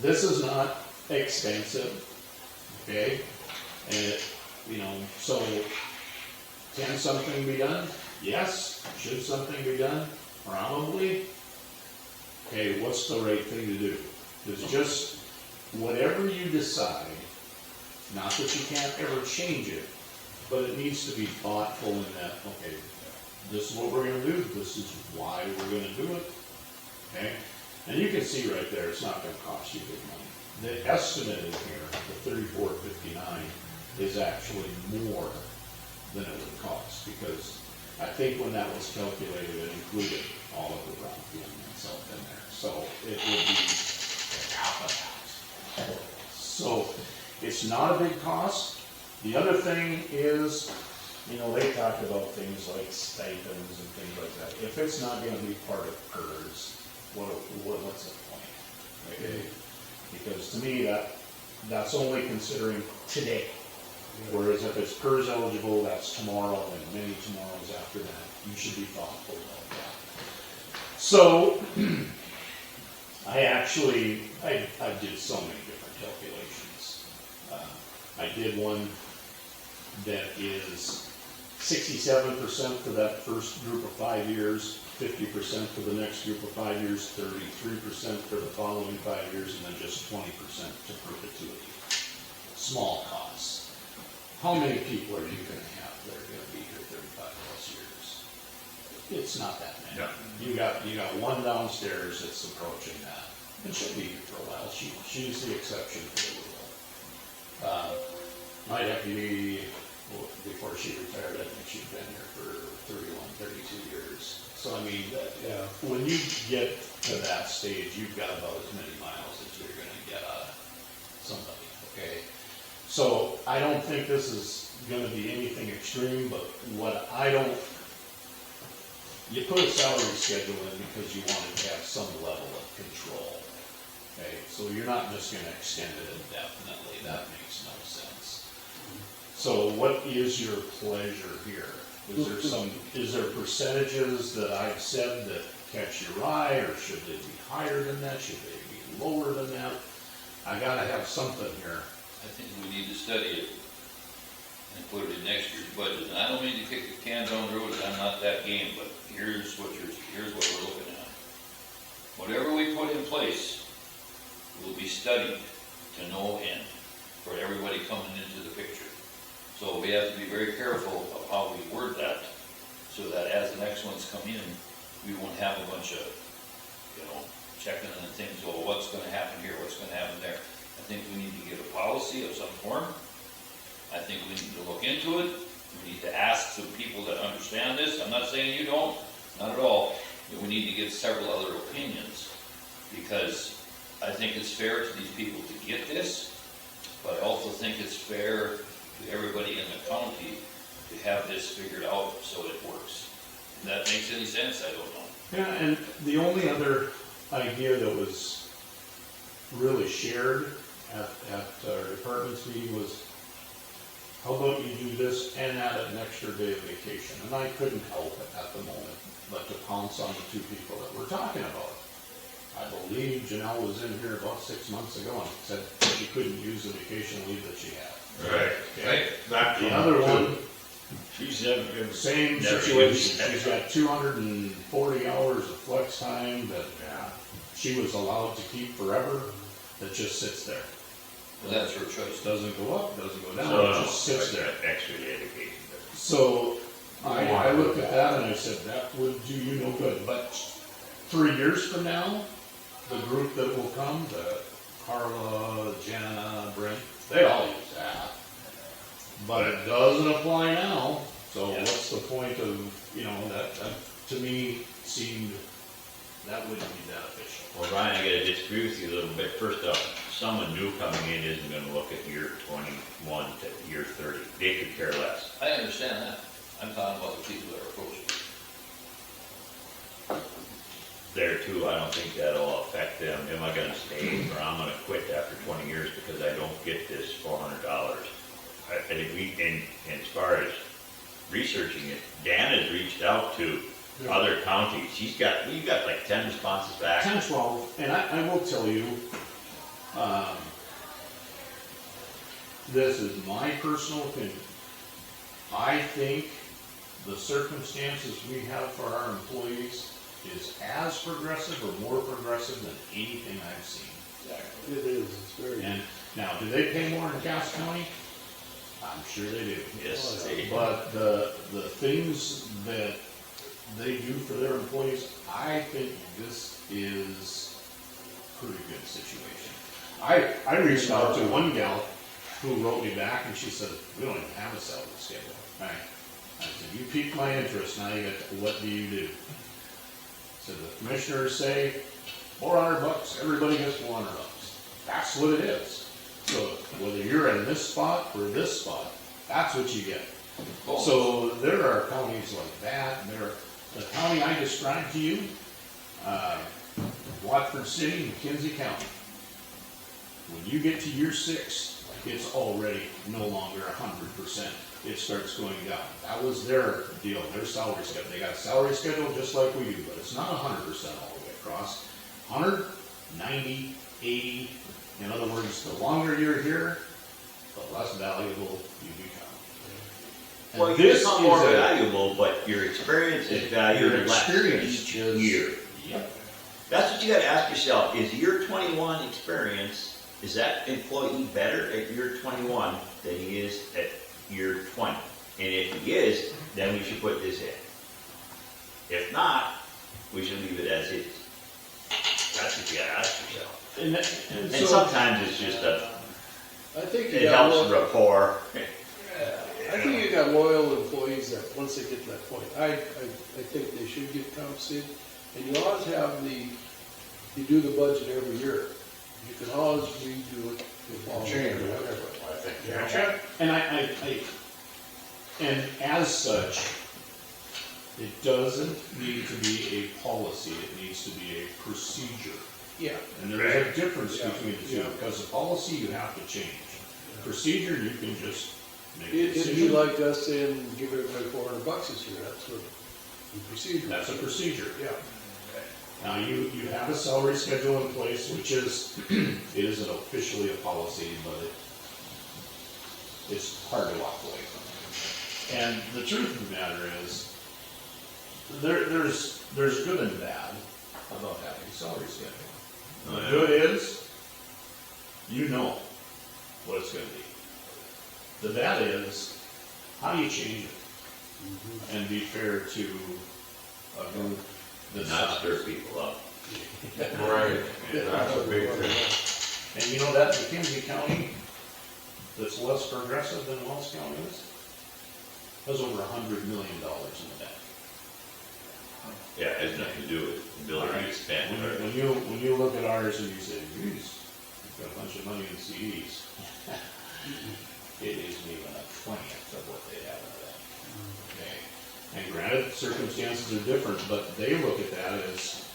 This is not expensive, okay? And it, so can something be done? Yes. Should something be done? Probably. Okay, what's the right thing to do? It's just whatever you decide, not that you can't ever change it, but it needs to be thoughtful in that, okay, this is what we're gonna do, this is why we're gonna do it, okay? And you can see right there, it's not gonna cost you big money. The estimate in here, the $34.59, is actually more than it would cost, because I think when that was calculated, it included all of the Bromke and itself in there, so it would be half of that. So it's not a big cost. The other thing is, they talk about things like stipends and things like that. If it's not gonna be part of PERS, what's the point? Okay? Because to me, that's only considering today. Whereas if it's PERS eligible, that's tomorrow and many tomorrows after that. You should be thoughtful about that. So, I did so many different calculations. I did one that is 67% for that first group of 5 years, 50% for the next group of 5 years, 33% for the following 5 years, and then just 20% to perpetuity. Small costs. How many people are you going to have that are going to be here 35 plus years? It's not that many. Yeah. You got one downstairs that's approaching that. And she'll be here for a while. She's the exception to the rule. My deputy, before she retired, I think she'd been here for 31, 32 years. So I mean, when you get to that stage, you've got about as many miles as you're going to get out of somebody. Okay. So I don't think this is going to be anything extreme, but you put a salary schedule in because you wanted to have some level of control. Okay, so you're not just going to extend it indefinitely. That makes no sense. So what is your pleasure here? Is there percentages that I've said that catch your eye, or should they be higher than that? Should they be lower than that? I gotta have something here. I think we need to study it and put it in next year's budget. And I don't mean to kick the can down the road, and I'm not that game, but here's what we're looking at. Whatever we put in place will be studied to no end for everybody coming into the picture. So we have to be very careful of how we word that, so that as the next ones come in, we won't have a bunch of, checking on things, well, what's going to happen here, what's going to happen there. I think we need to get a policy of some form. I think we need to look into it. We need to ask some people that understand this. I'm not saying you don't, not at all. But we need to get several other opinions, because I think it's fair to these people to get this, but I also think it's fair to everybody in the county to have this figured out so it works. If that makes any sense, I don't know. Yeah, and the only other idea that was really shared at our department's meeting was, how about you do this and add an extra day of vacation? And I couldn't help it at the moment but to pounce on the two people that we're talking about. I believe Janelle was in here about 6 months ago and said she couldn't use the vacation leave that she had. Right. Okay. Not The other one, she's never been. same situation. She's got 240 hours of flex time that she was allowed to keep forever, that just sits there. Well, that's her choice. Doesn't go up, doesn't go down, So, it just sits there. Extra dedication. So I looked at that and I said, that would do you no good. But 3 years from now, the group that will come, the Carla, Jana, Brent, they all use that. But it doesn't apply now. So what's the point of, that to me seemed that wouldn't be beneficial. Well, Ryan, I gotta disagree with you a little bit. First off, someone new coming in isn't gonna look at year 21 to year 30. They could care less. I understand that. I'm talking about the people that are approaching. There too, I don't think that'll affect them. Am I gonna stay or I'm gonna quit after 20 years because I don't get this $400? I think and as far as researching it, Dan has reached out to other counties. We've got like 10 responses back. 10, 12, and I will tell you, This is my personal opinion. I think the circumstances we have for our employees is as progressive or more progressive than anything I've seen. It is, it's very. And now, do they pay more in Cass County? I'm sure they do. Yes, they, But the things that they do for their employees, I think this is a pretty good situation. I reached out to one gal who wrote me back and she said, we don't even have a salary schedule. I said, you piqued my interest, now you got, what do you do? So the commissioners say, $400, everybody gets $400. That's what it is. So whether you're in this spot or this spot, that's what you get. So there are counties like that. The county I described to you, Watford City, McHenry County. When you get to year 6, it's already no longer 100%. It starts going down. That was their deal, their salary schedule. They got a salary schedule just like we do, but it's not 100% all the way across. 100, 90, 80. In other words, the longer you're here, the less valuable you become. And well, you this become is more a- valuable, but your experience is valued Your less experience each is- year. Yep. That's what you gotta ask yourself, is year 21 experience, is that employee better at year 21 than he is at year 20? And if he is, then we should put this in. If not, we should leave it as is. That's what you gotta ask yourself. And And so, sometimes it's just I think you it got, helps rapport. I think you got loyal employees that, once they get to that point, I think they should get compensated. And you always have you do the budget every year. You can always redo it. Change it. Whatever. I think, yeah. and and as such, it doesn't need to be a policy, it needs to be a procedure. Yeah. And there's a difference Yeah. between the two, Yeah. because the policy you have to change. Procedure, you can just make a It'd be decision. like us saying, give everybody $400 this year, that's what the procedure. That's a procedure. Yeah. Now, you have a salary schedule in place, which is, it isn't officially a policy, but it's hard to walk away from. And the truth of the matter is, there's good and bad about having a salary schedule. The good is, you know what it's gonna be. The bad is, how do you change it? And be fair to a group that's Not stir people up. Right, that's a big thing. And you know that McHenry County, that's less progressive than Wells County is, has over $100 million in the bank. Yeah, it has nothing to do with ability to spend. or- When you look at ours and you say, geez, we've got a bunch of money in CDs. It isn't even a 20th of what they have in the bank. Okay? And granted, circumstances are different, but they look at that as,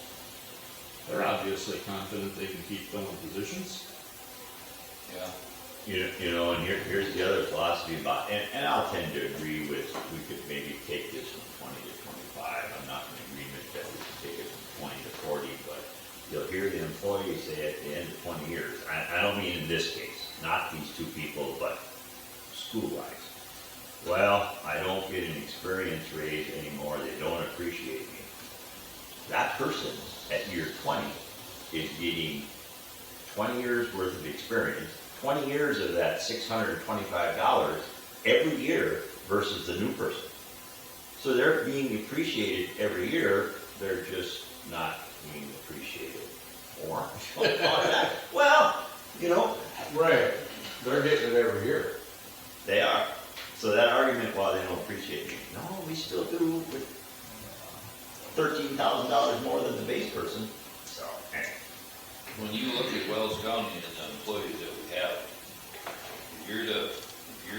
they're obviously confident they can keep filling positions. Yeah. You know, and here's the other philosophy about, and I'll tend to agree with, we could maybe take this from 20 to 25. I'm not in agreement that we should take it from 20 to 40, but you'll hear the employees say at the end of 20 years, I don't mean in this case, not these two people, but school-wise. Well, I don't get an experience raise anymore, they don't appreciate me. That person at year 20 is getting 20 years worth of experience, 20 years of that $625 every year versus the new person. So they're being appreciated every year, they're just not being appreciated more. Well, you know, Right, they're getting it every year. they are. So that argument, well, they don't appreciate me. No, we still do with $13,000 more than the base person. So, When you look at Wells County and the employees that we have, if you're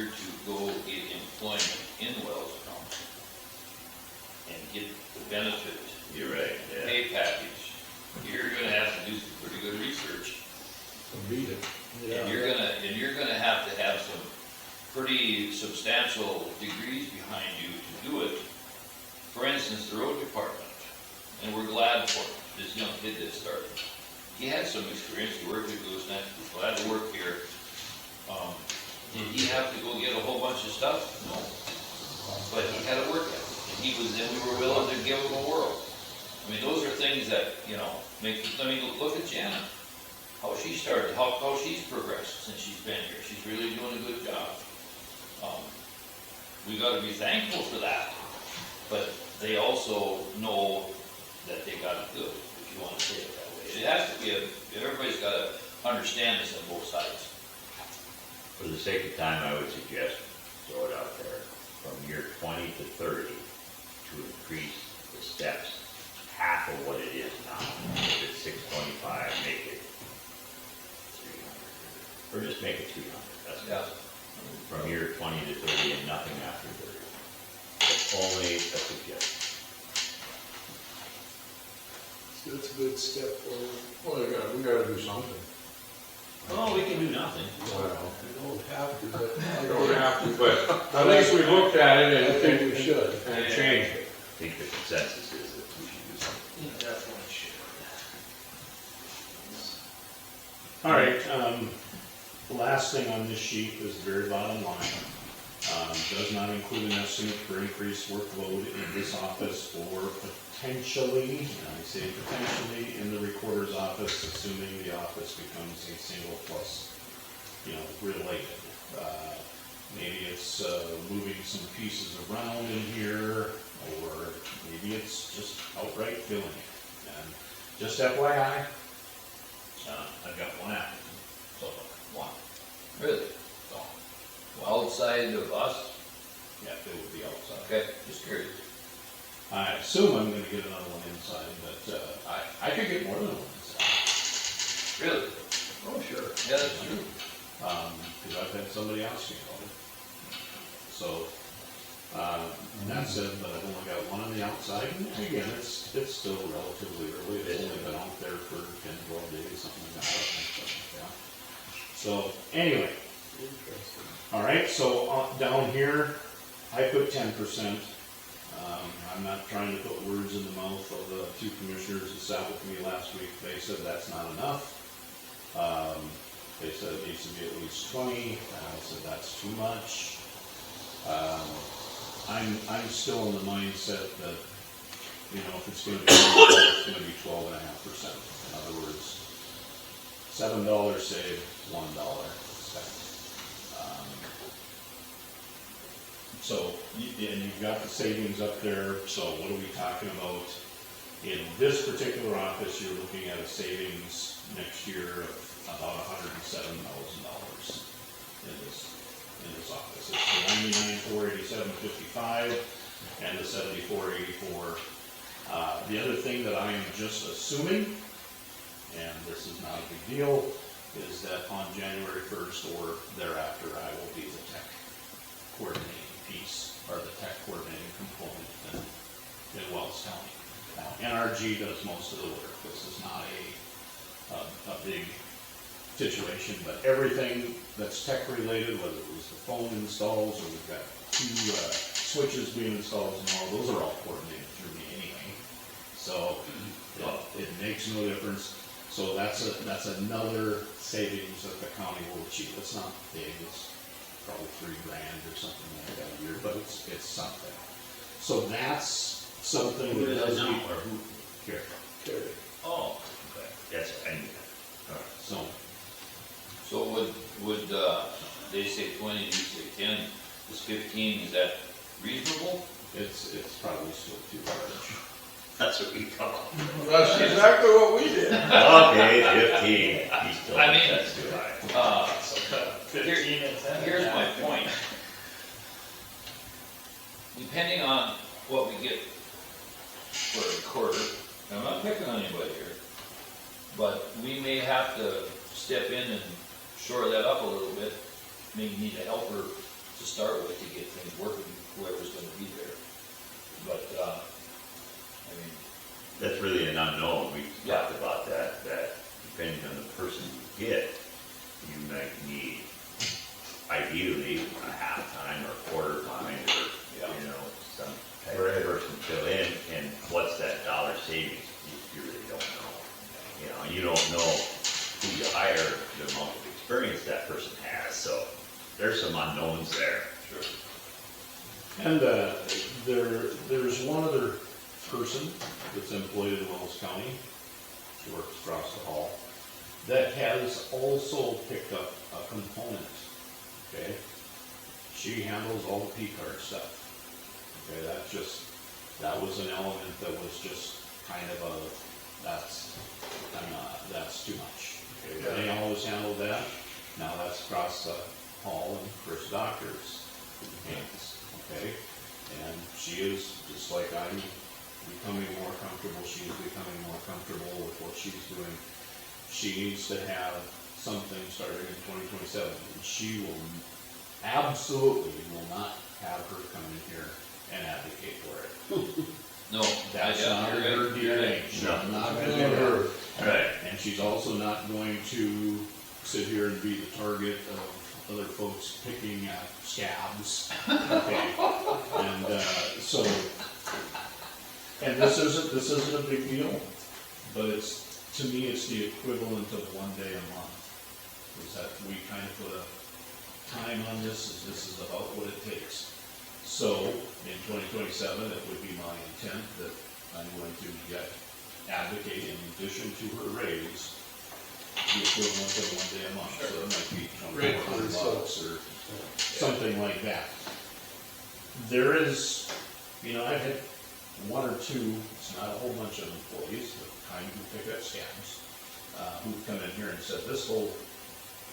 to go get employment in Wells County and get the benefit, you're right, yeah. pay package, you're gonna have to do some pretty good research. Beat it. And you're gonna have to have some pretty substantial degrees behind you to do it. For instance, the road department, and we're glad for this young kid that started. he had some experience, he worked at Gooseneck, he's glad to work here. Did he have to go get a whole bunch of stuff? No. But he had a work ethic, and he was, and we were willing to give him a whirl. I mean, those are things that, you know, make, I mean, look at Jana, how she started, how she's progressed since she's been here. She's really doing a good job. We gotta be thankful for that, but they also know that they got it good, if you wanna say it that way. It has to be everybody's gotta understand this on both sides. For the sake of time, I would suggest, throw it out there, from year 20 to 30, to increase the steps half of what it is now. If it's 625, make it 300, or just make it 200, that's Yeah. from year 20 to 30 and nothing after 30. That's only a suggestion. That's a good step forward. Well, we gotta do something. Oh, we can do nothing. Well, We don't have to, but we don't have to, but at least we looked at it I think and, we should. and changed it. I think the consensus is that we should do something. Definitely should. All right, last thing on this sheet is the very bottom line. Does not include an estimate for increased workload in this office or potentially, and I say potentially, in the recorder's office, assuming the office becomes a single plus, related. Maybe it's moving some pieces around in here, or maybe it's just outright filling it. And just FYI, I've got one applicant, so one. Really? So, Outside of us? yeah, it would be outside. Okay, just curious. I assume I'm gonna get another one inside, but I could get more than one inside. Really? Oh, sure. Yeah, that's true. Because I've had somebody ask me about it. So, that said, but I've only got one on the outside, and again, it's still relatively early, it's only been out there for 10, 12 days, something like that, I think, yeah. So, anyway, Interesting. all right, so down here, I put 10%. I'm not trying to put words in the mouth of the two commissioners that sat with me last week. They said that's not enough. They said it needs to be at least 20. I said that's too much. I'm still in the mindset that, if it's going to be, it's going to be 12.5%. In other words, $7 saved, $1 spent. So, and you've got the savings up there, so what are we talking about? In this particular office, you're looking at a savings next year of about $107,000 in this office. It's the $99,487.55 and the $74,84. The other thing that I am just assuming, and this is not a big deal, is that on January 1st or thereafter, I will be the tech coordinating piece, or the tech coordinating component in Wells County. Now, NRG does most of the work. This is not a big situation, but everything that's tech related, whether it was the phone installs, or we've got 2 switches being installed and all, those are all coordinated through me anyway. So, it makes no difference. So that's another savings that the county will achieve. It's not big, it's probably $3,000 or something like that a year, but it's something. So that's something Who that does does it be now, or who? here. Okay. Oh, okay, yes, I knew that. All right. So would they say 20, you say 10, is 15, is that reasonable? it's probably still too large. That's what we call it. That's exactly what we did. Okay, 15, he's still, I mean, that's too high. Here's my point. Depending on what we get for a quarter, I'm not picking on anybody here, but we may have to step in and shore that up a little bit. Maybe need a helper to start with to get things working, whoever's gonna be there. But, I mean, That's really an unknown, we Yeah. talked about that depending on the person you get, you might need ideally a half-time or quarter-time, or, Yeah. some type of person to fill in, and what's that dollar savings, you really don't know. You don't know hire the amount of experience that person has, so there's some unknowns there. Sure. And, there's one other person that's employed in Wells County, she works across the hall, that has also picked up a component, okay? She handles all the P-card stuff. Okay, that was an element that was just kind of that's too much. Okay, they always handled that, now that's across the hall and Chris Doctor's hands, okay? And she is, just like I'm becoming more comfortable, she's becoming more comfortable with what she's doing. She needs to have something starting in 2027, and she will absolutely will not have her come in here and advocate for it. No, That's yeah, not in you're her right, you're DNA. right. She's No. not gonna do her. Right. And she's also not going to sit here and be the target of other folks picking at scabs. Okay. And, so, and this isn't a big deal, but to me, it's the equivalent of 1 day a month. Is that we kind of put a time on this is about what it takes. So, in 2027, it would be my intent that I'm going to advocate in addition to her raise, the equivalent of 1 day a month. So it might be $2,400 or something like that. There is, I've had one or two, it's not a whole bunch of employees, but kind who pick up scabs, who've come in here and said, this whole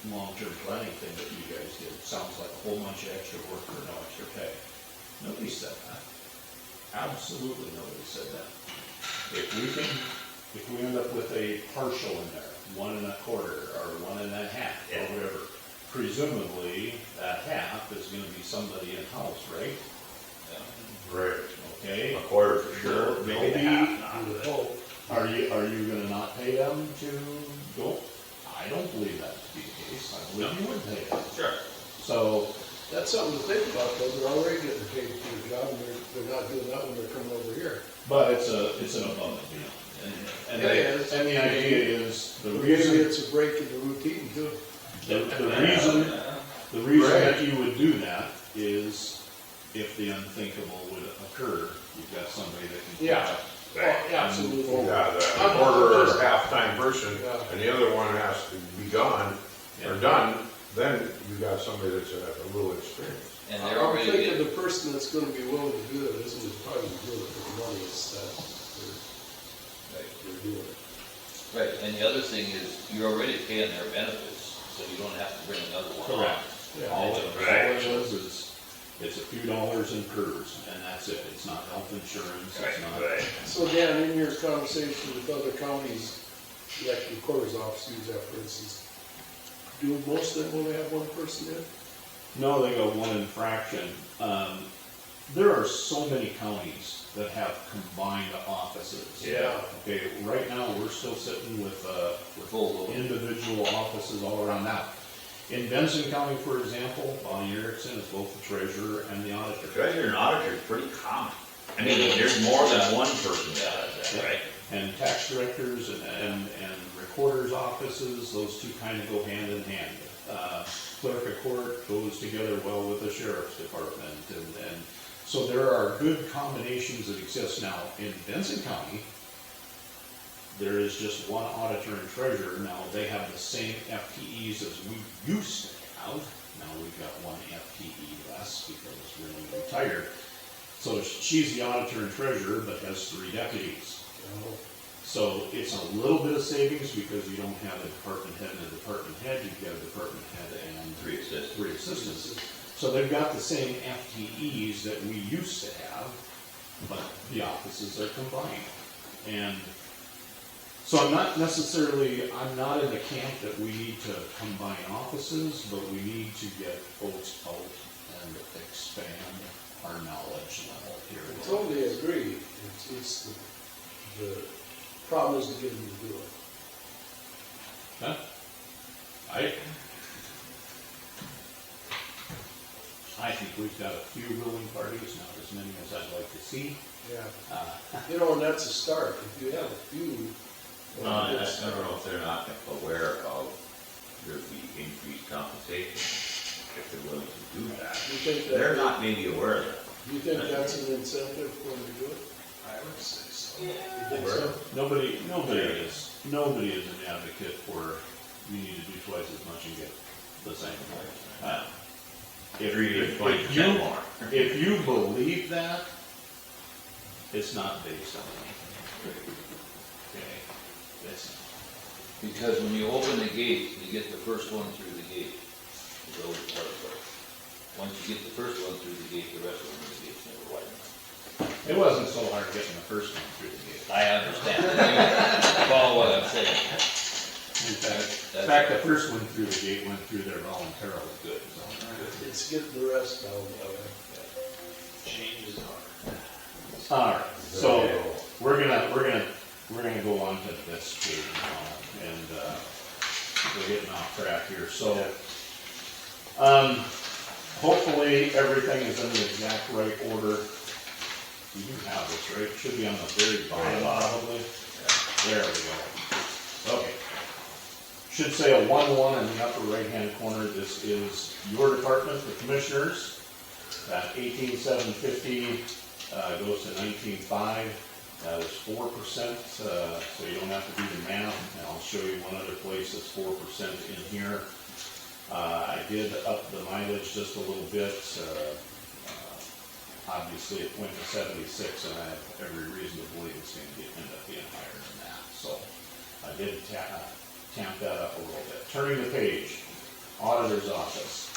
long-term planning thing that you guys did sounds like a whole bunch of extra work for no extra pay. Nobody said that. Absolutely nobody said that. If we end up with a partial in there, 1 1/4 or 1 1/2 or whatever, presumably that half is gonna be somebody in-house, right? Right. Okay? A quarter for sure, maybe a half, not, You would but- hope. Are you gonna not pay them to go? I don't believe that to be the case. I believe you would pay them. Sure. So, That's something to think about, though, they're already getting paid to do the job, and they're not doing that when they're coming over here. but it's an above and beyond. And It is. And the idea is, the Maybe reason, it's a break in the routine, too. the reason that you would do that is if the unthinkable would occur, you've got somebody that can. Yeah. Right. Oh, yeah, absolutely. Yeah, the I'm quarter or just- half-time person, Yeah. and the other one has to be gone, or Yeah. done, then you got somebody that's a little experienced. And they're I'm already thinking getting, the person that's gonna be willing to do it isn't probably doing it for the money, it's that they're doing it. right, and the other thing is, you're already paying their benefits, so you don't have to bring another one on. Correct. Yeah. All it Right. is, it's a few dollars in PERS, and that's it. It's not health insurance, it's not. Right. So Dan, in your conversation with other counties, like the recorder's office use that for instance, do most of them only have one person in? No, they go one infraction. There are so many counties that have combined offices. Yeah. Okay, right now, we're still sitting with Full load. individual offices all around now. In Benson County, for example, Bonnie Erickson is both the treasurer and the The auditor. treasurer and auditor is pretty common. I mean, there's more than one person that does that, right? And tax directors and recorders' offices, those two kind of go hand in hand. Clerk of court goes together well with the sheriff's department, and so there are good combinations that exist now. In Benson County, there is just one auditor and treasurer. Now, they have the same FTEs as we used to have. Now, we've got one FTE less because we're retired. So she's the auditor and treasurer, but has 3 deputies. So it's a little bit of savings because you don't have a department head and a department head, you've got a department head and 3 assistants. 3 assistants. So they've got the same FTEs that we used to have, but the offices are combined. And so I'm not in the camp that we need to combine offices, but we need to get folks out and expand our knowledge level here. I totally agree, it's the problem is to get them to do it. Huh? I think we've got a few willing parties, not as many as I'd like to see. Yeah. Uh, And that's a start, if you have a few. I don't know if they're not aware of think that? They're not maybe aware of that. Do you think that's an incentive for them to do it? I would say so. You think so? Nobody is an advocate for you need to do twice as much and get the same. If you, more. if you believe that, it's not based on anything. Okay, it's, Because when you open the gate, you get the first one through the gate. The old part of it. Once you get the first one through the gate, the rest of the gate's never wide enough. it wasn't so hard getting the first one through the gate. I understand. You follow what I'm saying. In fact, the first one through the gate went through there voluntarily good, so. It's getting the rest down there. Change is hard. All right, so we're gonna go on to this page now, and we're getting off track here. So, hopefully everything is in the exact right order. You do have this, right? It should be on the very bottom, probably. There we go. Okay. Should say a 1-1 in the upper right-hand corner. This is your department, the commissioners. That 18,750 goes to 19,500. That is 4%, so you don't have to do the math. And I'll show you one other place that's 4% in here. I did up the mileage just a little bit. Obviously, it went to 76, and I have every reason to believe it's going to end up being higher than that. So I did tamp that up a little bit. Turning the page, Auditor's Office.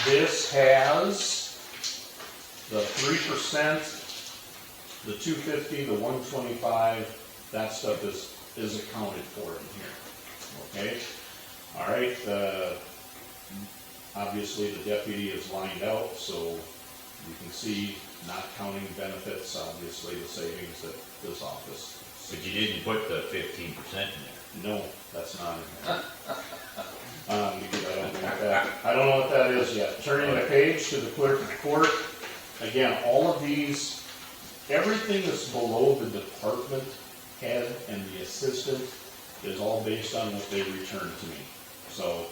This has the 3%, the 250, the 125, that stuff is accounted for in here. Okay? All right, obviously the deputy is lined out, so you can see, not counting benefits, obviously the savings that this office. But you didn't put the 15% in there. No, that's not in there. Because I don't know what that is yet. Turning the page to the clerk of the court. Again, all of these, everything that's below the department head and the assistant is all based on what they return to me. So,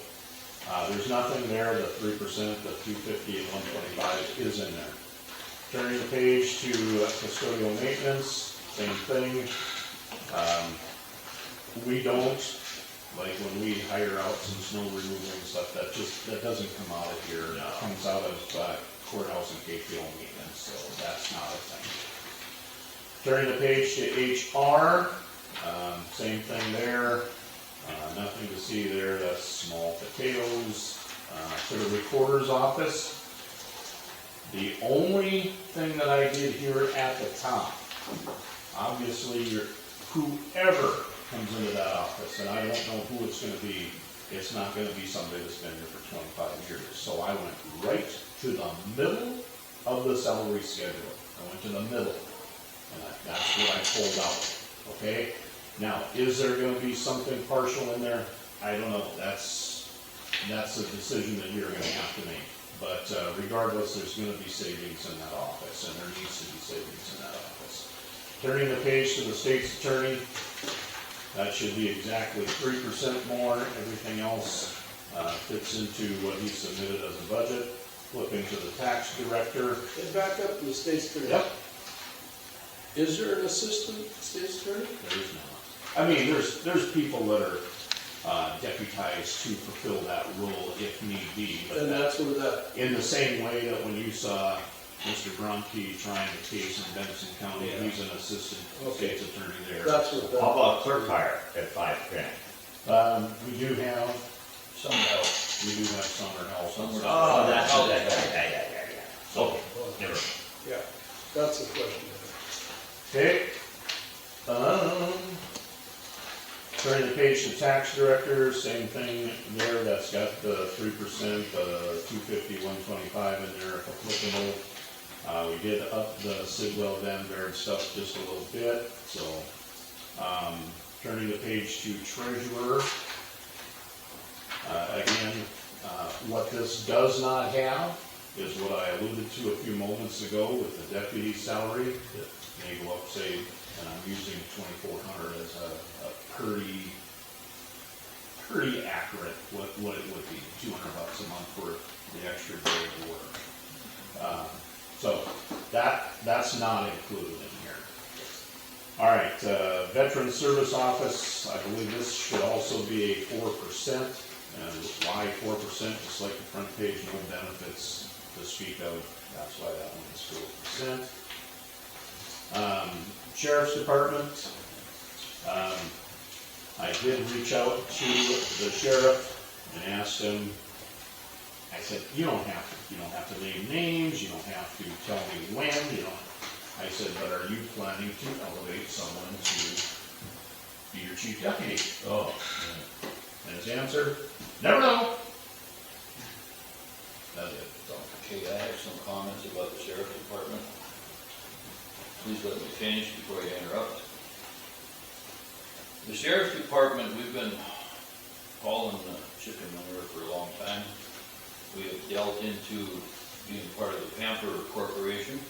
there's nothing there, the 3%, the 250 and 125 is in there. Turning the page to custodial maintenance, same thing. We don't, like when we hire out some snow removal and stuff, that doesn't come out of here. It comes out of courthouse and KPO maintenance, so that's not a thing. Turning the page to HR, same thing there. Nothing to see there, that's small potatoes. To the recorder's office, the only thing that I did here at the top, obviously whoever comes into that office, and I don't know who it's going to be, it's not going to be somebody that's been here for 25 years. So I went right to the middle of the salary schedule. I went to the middle, and that's what I pulled out. Okay? Now, is there going to be something partial in there? I don't know. That's a decision that you're going to have to make. But regardless, there's going to be savings in that office, and there needs to be savings in that office. Turning the page to the state's attorney, that should be exactly 3% more. Everything else fits into what he submitted as a budget. Flipping to the tax director. And back up to the state's attorney. Yep. Is there an assistant state's attorney? There is not. I mean, there's people that are deputized to fulfill that role if need be. But And that's where that, in the same way that when you saw Mr. Bromke trying a case in Benson County, Yeah. he's an assistant Okay. state's attorney there. that's what that. How about clerk hire at 5%? We do have Some help. summer help. Oh, that's, yeah. Okay, never. Yeah, that's the question. Okay. Turning the page to tax director, same thing there, that's got the 3%, 250, 125 in there if applicable. We did up the Sidwell Vanguard stuff just a little bit, so, turning the page to treasurer. Again, what this does not have is what I alluded to a few moments ago with the deputy salary. They go up, say, and I'm using 2,400 as a per pretty accurate what it would be, $200 a month for the extra day of work. So that's not included in here. All right, Veteran Service Office, I believe this should also be a 4%. And why 4%? Just like the front page, no benefits to speak of. That's why that one is 4%. Sheriff's Department, I did reach out to the sheriff and asked him, I said, you don't have to name names, you don't have to tell me when, you don't. I said, but are you planning to elevate someone to be your chief deputy? Oh, And his answer, never know. That's it, so. Okay, I have some comments about the sheriff's department. Please let me finish before you interrupt. The sheriff's department, we've been hauling the chicken manure for a long time. We have dealt into being part of the Pamper Corporation,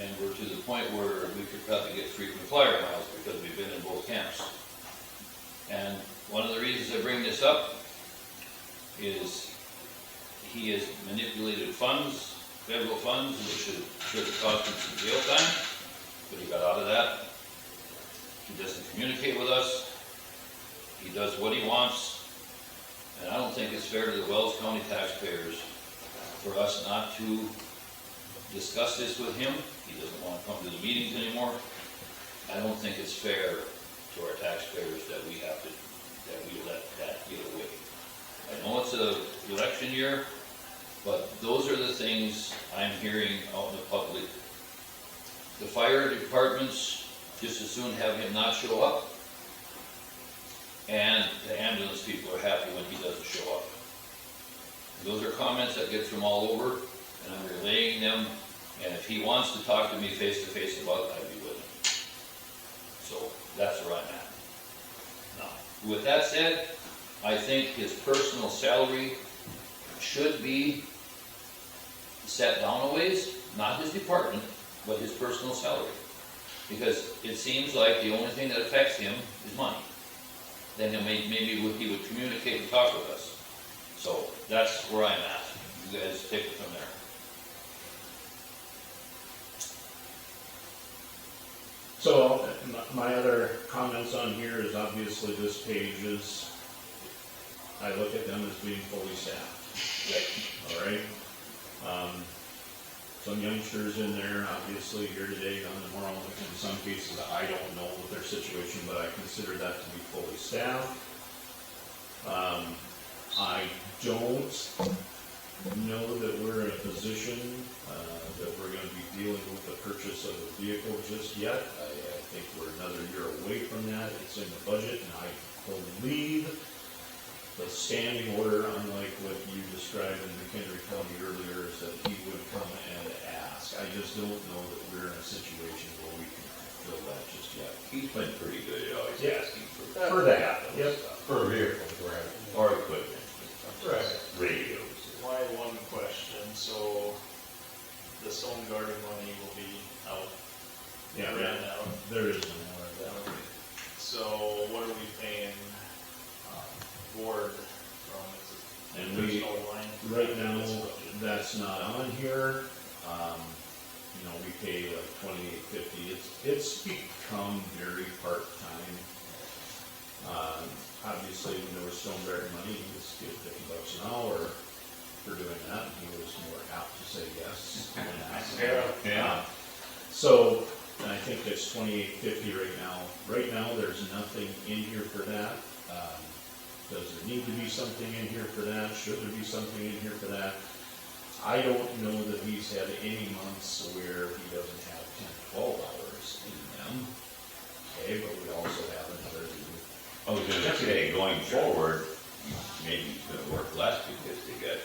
and we're to the point where we could probably get frequent flyer miles because we've been in both camps. And one of the reasons I bring this up is he has manipulated funds, federal funds, which should have cost him some jail time, but he got out of that. He doesn't communicate with us. He does what he wants. And I don't think it's fair to the Wells County taxpayers for us not to discuss this with him. He doesn't want to come to the meetings anymore. I don't think it's fair to our taxpayers that we let that get away. I know it's an election year, but those are the things I'm hearing out in the public. The fire departments just as soon have him not show up, and the ambulance people are happy when he doesn't show up. Those are comments that get from all over, and I'm relaying them, and if he wants to talk to me face to face about it, I'd be with him. So that's where I'm at. Now, with that said, I think his personal salary should be set down a ways, not his department, but his personal salary. Because it seems like the only thing that affects him is money. Then maybe he would communicate and talk with us. So that's where I'm at. You guys take it from there. So my other comments on here is obviously this page is, I look at them as being fully staffed. All right. Some youngsters in there, obviously here today, gone tomorrow. In some cases, I don't know what their situation, but I consider that to be fully staffed. I don't know that we're in a position that we're going to be dealing with the purchase of a vehicle just yet. I think we're another year away from that. It's in the budget, and I believe the standing order, unlike what you described in McHenry County earlier, is that he would come and ask. I just don't know that we're in a situation where we can fulfill that just yet. he's been pretty good at always Yeah. asking for that, yep. Per vehicle, right? or equipment, Right. radios. My one question, so the stone garden money will be out, Yeah, ran out, there is no more of that. so what are we paying, Ward from, And there's we, no line? right now, This budget. that's not on here. You know, we pay like $28.50. It's become very part-time. Obviously, when there was stone garden money, he was getting $50 an hour for doing that, and he was more apt to say yes when asked. Yeah. So, I think it's $28.50 right now. Right now, there's nothing in here for that. Does there need to be something in here for that? Should there be something in here for that? I don't know that he's had any months where he doesn't have 10, 12 hours in them. Okay, but we also have another. I was gonna say, going forward, maybe he's gonna work less because they got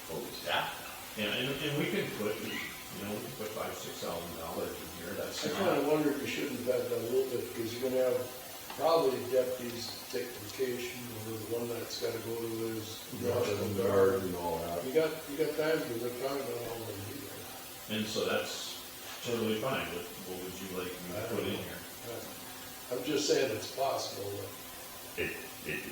fully staffed. And we can put, you know, we can put $5,000 to $6,000 in here. That's I not. kinda wonder if you shouldn't have that a little bit, because you're gonna have probably deputies take vacation, or the one that's gotta go to his. Garden, guard and all that. You got times when they're trying to all them be there. And so that's totally fine. What would you like me to put in here? I'm just saying it's possible, It